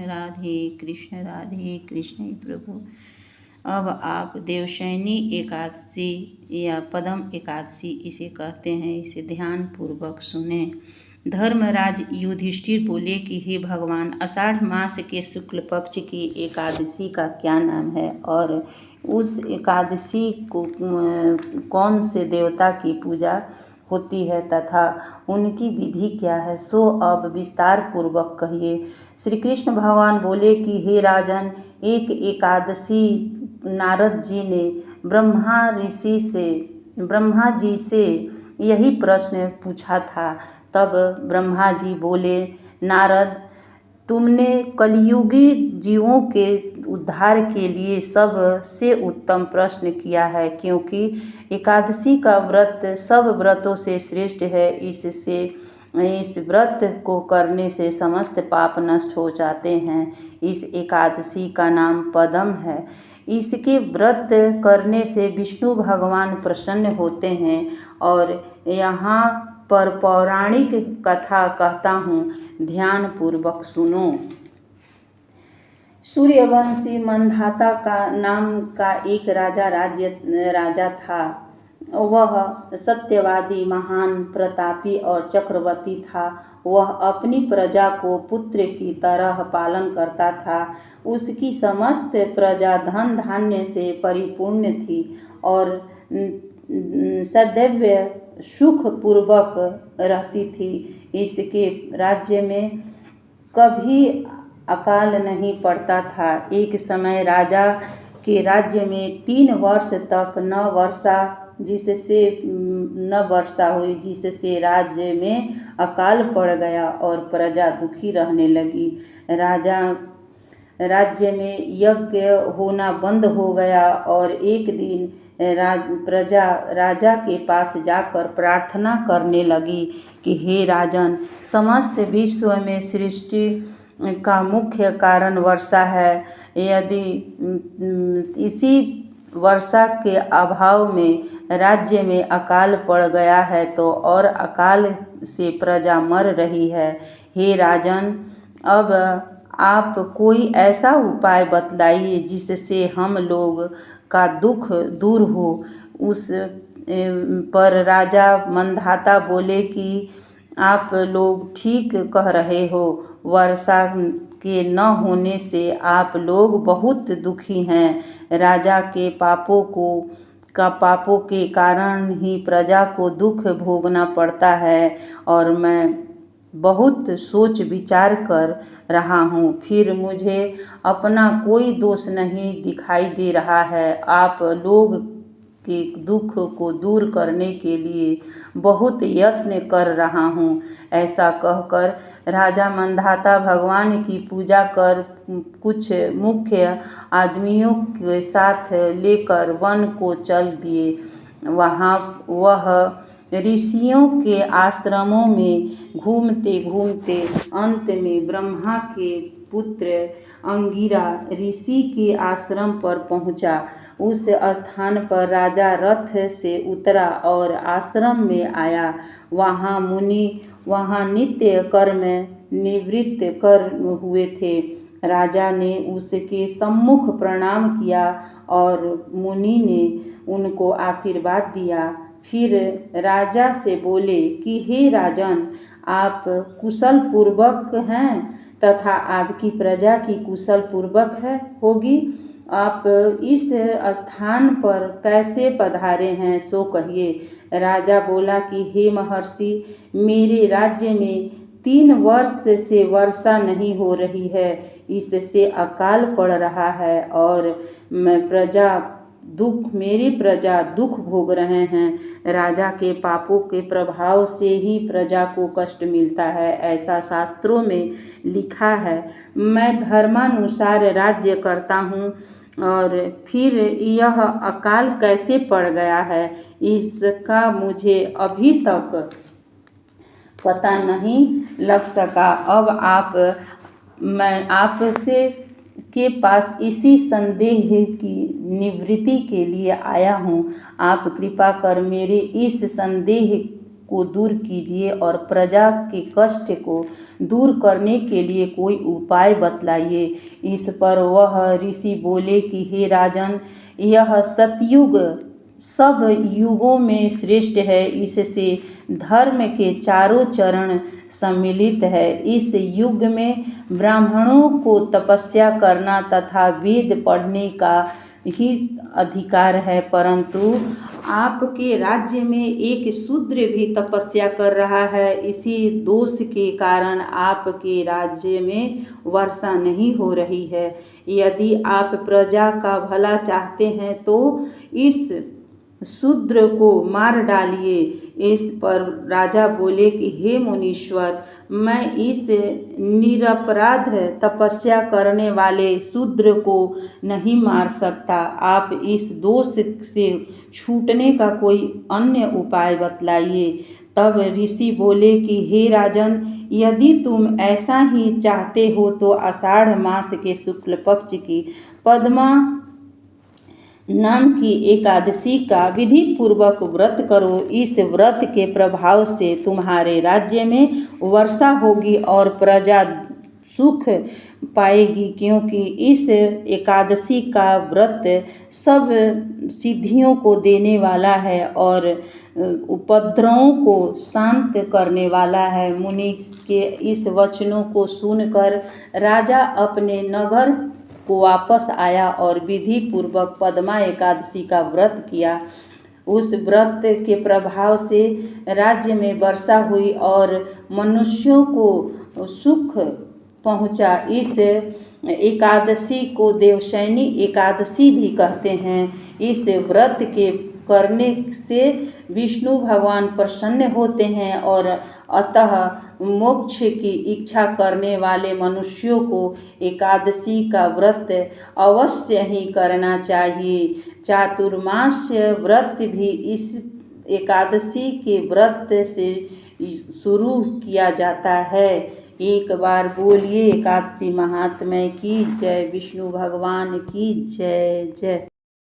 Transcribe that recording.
राधे कृष्ण प्रभु। अब आप देवशयनी एकादशी या पदम एकादशी इसे कहते हैं, इसे ध्यान पूर्वक सुने। धर्मराज युधिष्ठिर बोले कि हे भगवान, आषाढ़ मास के शुक्ल पक्ष की एकादशी का क्या नाम है और उस एकादशी को कौन से देवता की पूजा होती है तथा उनकी विधि क्या है, सो अब विस्तार पूर्वक कहिए। श्री कृष्ण भगवान बोले कि हे राजन, एक एकादशी नारद जी ने ब्रह्मा जी से यही प्रश्न पूछा था। तब ब्रह्मा जी बोले, नारद, तुमने कलियुगी जीवों के उद्धार के लिए सबसे उत्तम प्रश्न किया है, क्योंकि एकादशी का व्रत सब व्रतों से श्रेष्ठ है। इस व्रत को करने से समस्त पाप नष्ट हो जाते हैं। इस एकादशी का नाम पदम है। इसके व्रत करने से विष्णु भगवान प्रसन्न होते हैं। और यहाँ पर पौराणिक कथा कहता हूँ, ध्यान पूर्वक सुनो। सूर्यवंशी मंधाता का नाम का एक राजा था। वह सत्यवादी, महान, प्रतापी और चक्रवर्ती था। वह अपनी प्रजा को पुत्र की तरह पालन करता था। उसकी समस्त प्रजा धन धान्य से परिपूर्ण थी और सदैव सुख पूर्वक रहती थी। इसके राज्य में कभी अकाल नहीं पड़ता था। एक समय राजा के राज्य में 3 वर्ष तक न वर्षा हुई, जिससे राज्य में अकाल पड़ गया और प्रजा दुखी रहने लगी। राज्य में यज्ञ होना बंद हो गया और एक दिन प्रजा राजा के पास जाकर प्रार्थना करने लगी कि हे राजन, समस्त विश्व में सृष्टि का मुख्य कारण वर्षा है। यदि इसी वर्षा के अभाव में राज्य में अकाल पड़ गया है तो और अकाल से प्रजा मर रही है। हे राजन, अब आप कोई ऐसा उपाय बतलाइए जिससे हम लोग का दुख दूर हो। उस पर राजा मंधाता बोले कि आप लोग ठीक कह रहे हो। वर्षा के न होने से आप लोग बहुत दुखी हैं। राजा के पापों के कारण ही प्रजा को दुख भोगना पड़ता है और मैं बहुत सोच विचार कर रहा हूँ, फिर मुझे अपना कोई दोष नहीं दिखाई दे रहा है। आप लोग के दुख को दूर करने के लिए बहुत यत्न कर रहा हूँ। ऐसा कहकर राजा मंधाता भगवान की पूजा कर कुछ मुख्य आदमियों के साथ लेकर वन को चल दिए। वहाँ वह ऋषियों के आश्रमों में घूमते घूमते अंत में ब्रह्मा के पुत्र अंगिरा ऋषि के आश्रम पर पहुँचा। उस स्थान पर राजा रथ से उतरा और आश्रम में आया। वहाँ नित्य कर्म निवृत्त कर हुए थे। राजा ने उसके सम्मुख प्रणाम किया और मुनि ने उनको आशीर्वाद दिया। फिर राजा से बोले कि हे राजन, आप कुशल पूर्वक हैं तथा आपकी प्रजा की कुशल पूर्वक होगी। आप इस स्थान पर कैसे पधारे हैं, सो कहिए। राजा बोला कि हे महर्षि, मेरे राज्य में 3 वर्ष से वर्षा नहीं हो रही है। इससे अकाल पड़ रहा है और मेरी प्रजा दुख भोग रहे हैं। राजा के पापों के प्रभाव से ही प्रजा को कष्ट मिलता है, ऐसा शास्त्रों में लिखा है। मैं धर्मानुसार राज्य करता हूँ और फिर यह अकाल कैसे पड़ गया है, इसका मुझे अभी तक पता नहीं लग सका। अब मैं आपसे के पास इसी संदेह की निवृत्ति के लिए आया हूँ। आप कृपा कर मेरे इस संदेह को दूर कीजिए और प्रजा के कष्ट को दूर करने के लिए कोई उपाय बतलाइए। इस पर वह ऋषि बोले कि हे राजन, यह सतयुग सब युगों में श्रेष्ठ है। इससे धर्म के चारों चरण सम्मिलित है। इस युग में ब्राह्मणों को तपस्या करना तथा वेद पढ़ने का ही अधिकार है, परंतु आपके राज्य में एक शूद्र भी तपस्या कर रहा है। इसी दोष के कारण आपके राज्य में वर्षा नहीं हो रही है। यदि आप प्रजा का भला चाहते हैं तो इस शूद्र को मार डालिए। इस पर राजा बोले कि हे मुनीश्वर, मैं इस निरपराध तपस्या करने वाले शूद्र को नहीं मार सकता। आप इस दोष से छूटने का कोई अन्य उपाय बतलाइए। तब ऋषि बोले कि हे राजन, यदि तुम ऐसा ही चाहते हो तो आषाढ़ मास के शुक्ल पक्ष की पद्मा नाम की एकादशी का विधि पूर्वक व्रत करो। इस व्रत के प्रभाव से तुम्हारे राज्य में वर्षा होगी और प्रजा सुख पाएगी, क्योंकि इस एकादशी का व्रत सब सिद्धियों को देने वाला है और उपद्रवों को शांत करने वाला है। मुनि के इस वचनों को सुनकर राजा अपने नगर को वापस आया और विधि पूर्वक पद्मा एकादशी का व्रत किया। उस व्रत के प्रभाव से राज्य में वर्षा हुई और मनुष्यों को सुख पहुंचा। इस एकादशी को देवशयनी एकादशी भी कहते हैं। इस व्रत के करने से विष्णु भगवान प्रसन्न होते हैं और अतः मोक्ष की इच्छा करने वाले मनुष्यों को एकादशी का व्रत अवश्य ही करना चाहिए। चातुर्मास्य व्रत भी इस एकादशी के व्रत से शुरू किया जाता है। एक बार बोलिए एकादशी महात्म्य की जय, विष्णु भगवान की जय जय।